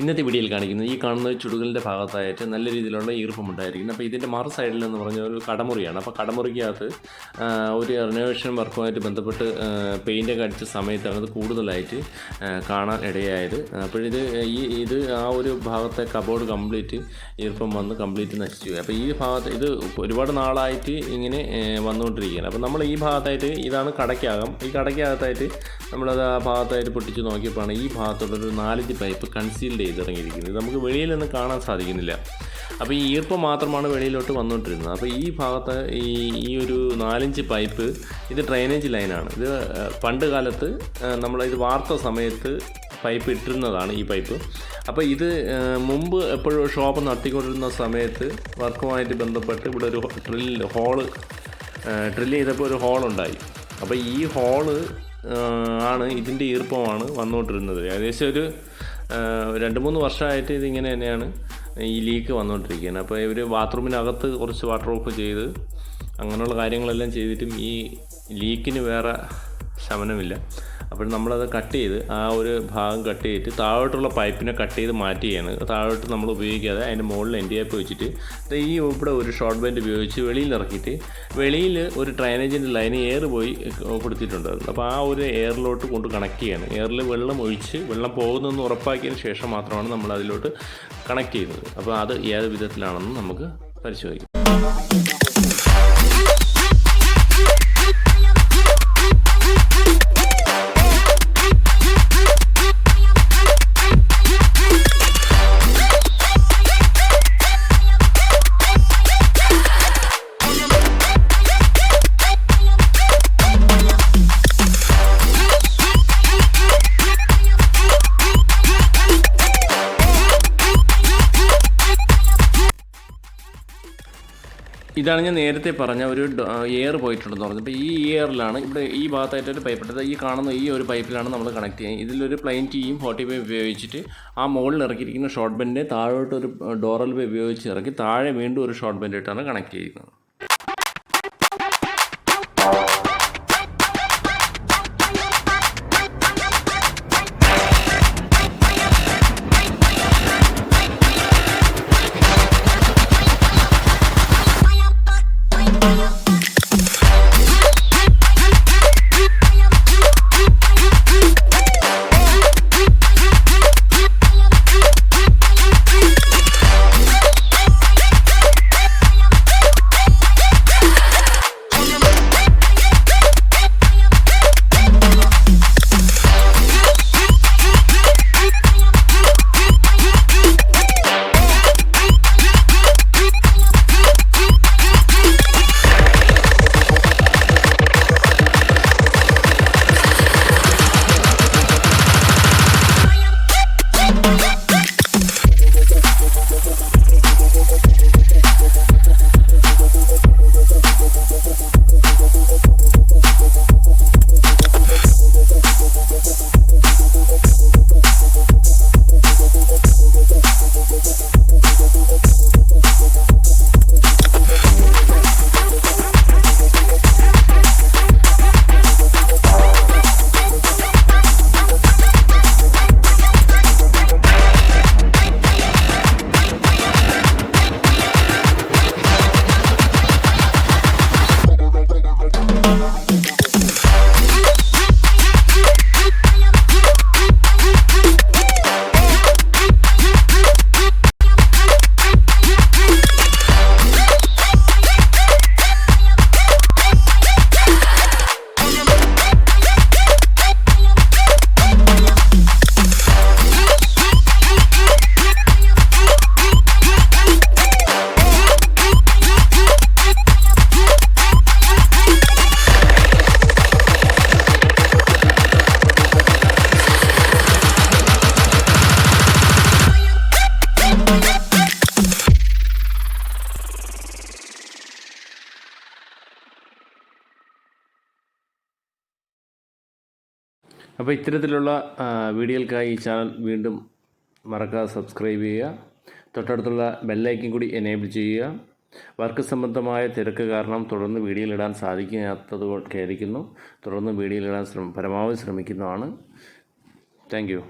ഇന്നത്തെ വീഡിയോയിൽ കാണിക്കുന്നത് ഈ കാണുന്ന ചുടുകലിൻ്റെ ഭാഗത്തായിട്ട് നല്ല രീതിയിലുള്ള ഈർപ്പമുണ്ടായിരിക്കുന്നു. അപ്പോൾ ഇതിൻ്റെ മറു സൈഡിലെന്ന് പറഞ്ഞ ഒരു കടമുറിയാണ്. അപ്പോൾ കടമുറിക്കകത്ത് ഒരു റിനോവേഷൻ വർക്കുമായിട്ട് ബന്ധപ്പെട്ട് പെയിൻ്റൊക്കെ അടിച്ച സമയത്താണ് അത് കൂടുതലായിട്ട് കാണാൻ ഇടയായത്. അപ്പോഴിത് ഇത് ആ ഒരു ഭാഗത്തെ കബോർഡ് കംപ്ലീറ്റ് ഈർപ്പം വന്ന് കംപ്ലീറ്റ് നശിച്ചു. അപ്പോൾ ഈ ഭാഗത്ത് ഇത് ഒരുപാട് നാളായിട്ട് ഇങ്ങനെ വന്നുകൊണ്ടിരിക്കുകയാണ്. അപ്പോൾ നമ്മൾ ഈ ഭാഗത്തായിട്ട് ഇതാണ് കടയ്ക്കകം. ഈ കടയ്ക്കകത്തായിട്ട് നമ്മളത് ആ ഭാഗത്തായിട്ട് പൊട്ടിച്ച് നോക്കിയപ്പോഴാണ് ഈ ഭാഗത്തുള്ളൊരു 4 പൈപ്പ് കൺസീൽഡ് ചെയ്തിറങ്ങിയിരിക്കുന്നത്. നമുക്ക് വെളിയിൽ നിന്ന് കാണാൻ സാധിക്കുന്നില്ല. അപ്പോൾ ഈ ഈർപ്പം മാത്രമാണ് വെളിയിലോട്ട് വന്നുകൊണ്ടിരുന്നത്. അപ്പോൾ ഈ ഭാഗത്ത് ഈ ഒരു 4 പൈപ്പ് ഇത് ഡ്രെയിനേജ് ലൈനാണ്. ഇത് പണ്ട് കാലത്ത് നമ്മളിത് വാർത്ത സമയത്ത് പൈപ്പ് ഇട്ടിരുന്നതാണ് ഈ പൈപ്പ്. അപ്പോൾ ഇത് മുമ്പ് എപ്പോഴും ഷോപ്പ് നടത്തിക്കൊണ്ടിരുന്ന സമയത്ത് വർക്കുമായിട്ട് ബന്ധപ്പെട്ട് ഇവിടെ ഒരു ഡ്രിൽ ചെയ്തപ്പോൾ ഒരു ഹോളുണ്ടായി. അപ്പോൾ ഈ ഹോള് ആണ് ഇതിൻ്റെ ഈർപ്പമാണ് വന്നുകൊണ്ടിരുന്നത്. ഏകദേശം ഒരു 2-3 വർഷമായിട്ട് ഇതിങ്ങനെ തന്നെയാണ് ഈ ലീക്ക് വന്നുകൊണ്ടിരിക്കുകയാണ്. അപ്പോൾ ഇവർ ബാത്റൂമിനകത്ത് കുറച്ച് വാട്ടർ ഓഫ് ചെയ്ത് അങ്ങനെയുള്ള കാര്യങ്ങളെല്ലാം ചെയ്തിട്ടും ഈ ലീക്കിന് വേറെ ശമനമില്ല. അപ്പോൾ നമ്മളത് കട്ട് ചെയ്ത് ആ ഒരു ഭാഗം കട്ട് ചെയ്തിട്ട് താഴോട്ടുള്ള പൈപ്പിനെ കട്ട് ചെയ്ത് മാറ്റുകയാണ്. താഴോട്ട് നമ്മൾ ഉപയോഗിക്കാതെ അതിൻ്റെ മുകളിൽ എൻഡിയാപ്പ് വെച്ചിട്ട് ഈ ഇവിടെ ഒരു ഷോർട്ട് ബെൻഡ് ഉപയോഗിച്ച് വെളിയിൽ ഇറക്കിയിട്ട് വെളിയിൽ ഒരു ഡ്രൈനേജിൻ്റെ ലൈന് എയർ പോയി കൊടുത്തിട്ടുണ്ടായിരുന്നു. അപ്പോൾ ആ ഒരു എയറിലോട്ട് കൊണ്ട് കണക്ട് ചെയ്യാണ്. എയറിൽ വെള്ളം ഒഴിച്ച് വെള്ളം പോകുന്നതെന്ന് ഉറപ്പാക്കിയതിന് ശേഷം മാത്രമാണ് നമ്മൾ അതിലോട്ട് കണക്ട് ചെയ്യുന്നത്. അപ്പോൾ അത് ഏത് വിധത്തിലാണെന്ന് നമുക്ക് പരിശോധിക്കാം. ഇതാണ് ഞാൻ നേരത്തെ പറഞ്ഞ ഒരു എയർ പോയിട്ടുണ്ടെന്ന് പറഞ്ഞത്. അപ്പോൾ ഈ എയറിലാണ് ഇവിടെ ഈ ഭാഗത്തായിട്ടൊരു പൈപ്പ് ഇട്ടത്. ഈ കാണുന്ന ഈ ഒരു പൈപ്പിലാണ് നമ്മൾ കണക്ട് ചെയ്യുന്നത്. ഇതിലൊരു പ്ലെയിൻ ടീയും 45 ഉപയോഗിച്ചിട്ട് ആ മുകളിൽ ഇറക്കിയിരിക്കുന്ന ഷോർട്ട് ബെൻഡിനെ താഴോട്ടൊരു ഡോറൽ ഉപയോഗിച്ച് ഇറക്കി താഴെ വീണ്ടും ഒരു ഷോർട്ട് ബെൻഡ് ഇട്ടാണ് കണക്ട് ചെയ്യുന്നത്. അപ്പോൾ ഇത്തരത്തിലുള്ള വീഡിയോകൾക്കായി ഈ ചാനൽ വീണ്ടും മറക്കാതെ സബ്സ്ക്രൈബ് ചെയ്യുക. തൊട്ടടുത്തുള്ള ബെല്ലൈക്കൻ കൂടി എനേബിൾ ചെയ്യുക. വർക്ക് സംബന്ധമായ തിരക്ക് കാരണം തുടർന്ന് വീഡിയോയിലിടാൻ സാധിക്കാത്തത് ഖേദിക്കുന്നു. തുടർന്ന് വീഡിയോയിലിടാൻ പരമാവധി ശ്രമിക്കുന്നതാണ്. Thank you.